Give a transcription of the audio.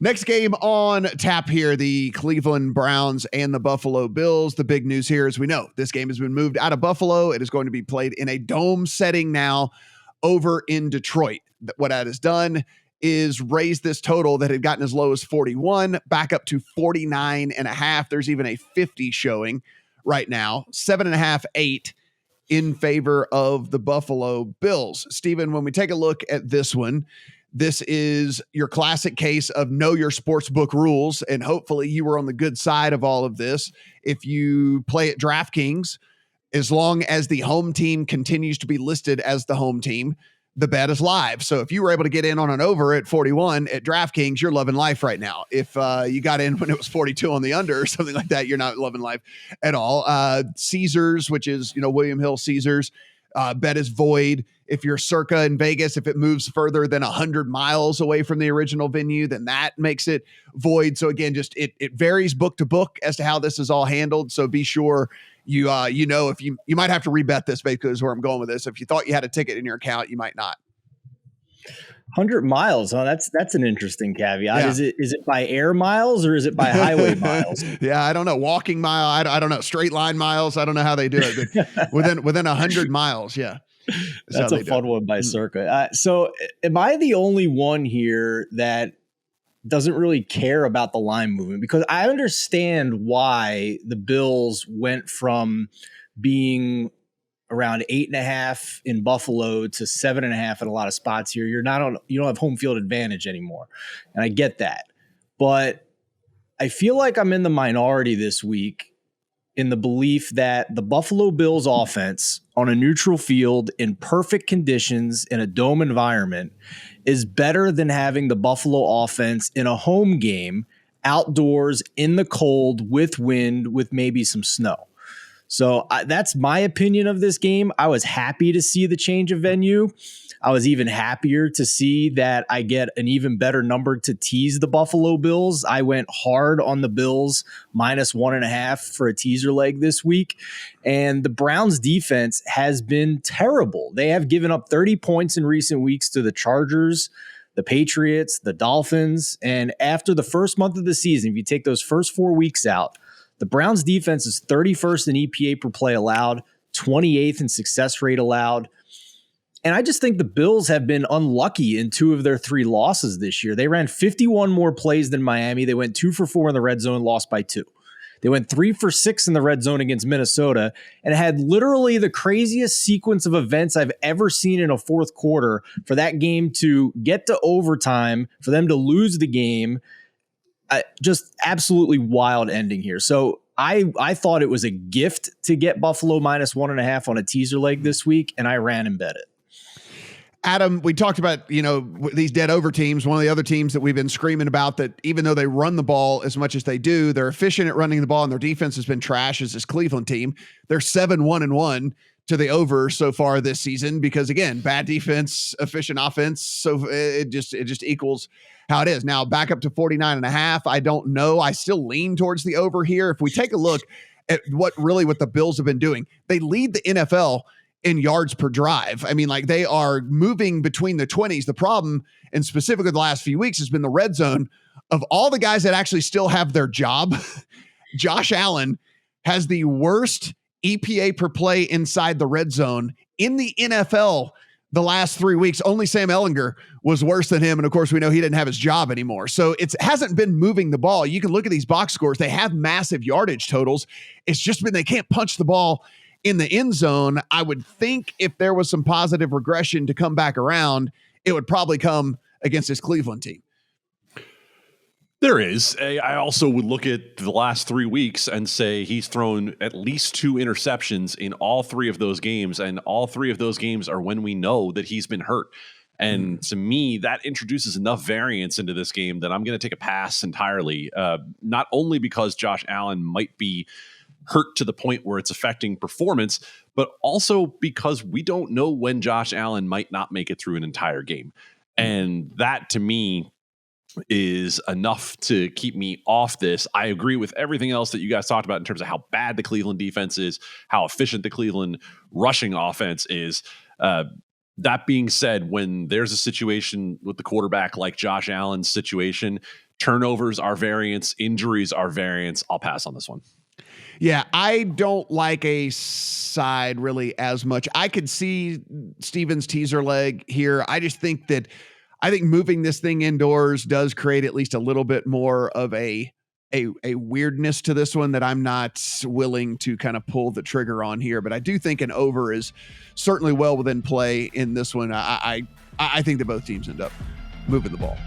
Next game on tap here, the Cleveland Browns and the Buffalo Bills. The big news here is we know this game has been moved out of Buffalo. It is going to be played in a dome setting now over in Detroit. What that has done is raise this total that had gotten as low as 41 back up to 49.5. There's even a 50 showing right now, 7.5, 8 in favor of the Buffalo Bills. Stephen, when we take a look at this one, this is your classic case of know your sportsbook rules, and hopefully you were on the good side of all of this. If you play at DraftKings, as long as the home team continues to be listed as the home team, the bet is live. So if you were able to get in on an over at 41 at DraftKings, you're loving life right now. If you got in when it was 42 on the under or something like that, you're not loving life at all. Caesars, which is, William Hill Caesars, bet is void. If you're Circa in Vegas, if it moves further than 100 miles away from the original venue, then that makes it void. So again, just it varies book to book as to how this is all handled. So be sure if you might have to rebet this, basically is where I'm going with this. If you thought you had a ticket in your account, you might not. 100 miles. Oh, that's an interesting caveat. Yeah. Is it by air miles or is it by highway miles? Yeah, I don't know. Walking mile. I don't know. Straight line miles. I don't know how they do it, but within 100 miles. Yeah. That's a fun one by Circa. So am I the only one here that doesn't really care about the line movement? Because I understand why the Bills went from being around 8.5 in Buffalo to 7.5 in a lot of spots here. You don't have home field advantage anymore. And I get that. But I feel like I'm in the minority this week in the belief that the Buffalo Bills offense on a neutral field in perfect conditions in a dome environment is better than having the Buffalo offense in a home game outdoors in the cold with wind with maybe some snow. So that's my opinion of this game. I was happy to see the change of venue. I was even happier to see that I get an even better number to tease the Buffalo Bills. I went hard on the Bills -1.5 for a teaser leg this week. And the Browns defense has been terrible. They have given up 30 points in recent weeks to the Chargers, the Patriots, the Dolphins. And after the first month of the season, if you take those first 4 weeks out, the Browns defense is 31st in EPA per play allowed, 28th in success rate allowed. And I just think the Bills have been unlucky in 2 of their 3 losses this year. They ran 51 more plays than Miami. They went 2 for 4 in the red zone, lost by 2. They went 3 for 6 in the red zone against Minnesota and had literally the craziest sequence of events I've ever seen in a fourth quarter for that game to get to overtime, for them to lose the game. Just absolutely wild ending here. So I thought it was a gift to get Buffalo -1.5 on a teaser leg this week, and I ran and bet it. Adam, we talked about, these dead over teams. One of the other teams that we've been screaming about that even though they run the ball as much as they do, they're efficient at running the ball and their defense has been trash, is this Cleveland team. They're 7-1-1 to the over so far this season because, again, bad defense, efficient offense. So it just equals how it is. Now back up to 49.5. I don't know. I still lean towards the over here. If we take a look at what the Bills have been doing, they lead the NFL in yards per drive. I mean, they are moving between the 20s. The problem, and specifically the last few weeks, has been the red zone. Of all the guys that actually still have their job, Josh Allen has the worst EPA per play inside the red zone in the NFL the last 3 weeks. Only Sam Ehlinger was worse than him. And of course, we know he didn't have his job anymore. So it hasn't been moving the ball. You can look at these box scores. They have massive yardage totals. It's just been they can't punch the ball in the end zone. I would think if there was some positive regression to come back around, it would probably come against this Cleveland team. There is. I also would look at the last 3 weeks and say he's thrown at least 2 interceptions in all 3 of those games. And all 3 of those games are when we know that he's been hurt. And to me, that introduces enough variance into this game that I'm going to take a pass entirely. Not only because Josh Allen might be hurt to the point where it's affecting performance, but also because we don't know when Josh Allen might not make it through an entire game. And that to me is enough to keep me off this. I agree with everything else that you guys talked about in terms of how bad the Cleveland defense is, how efficient the Cleveland rushing offense is. That being said, when there's a situation with the quarterback like Josh Allen's situation, Turnovers are variance. Injuries are variance. I'll pass on this one. Yeah, I don't like a side really as much. I could see Steven's teaser leg here. I just think moving this thing indoors does create at least a little bit more of a weirdness to this one that I'm not willing to kind of pull the trigger on here. But I do think an over is certainly well within play in this one. I think that both teams end up moving the ball.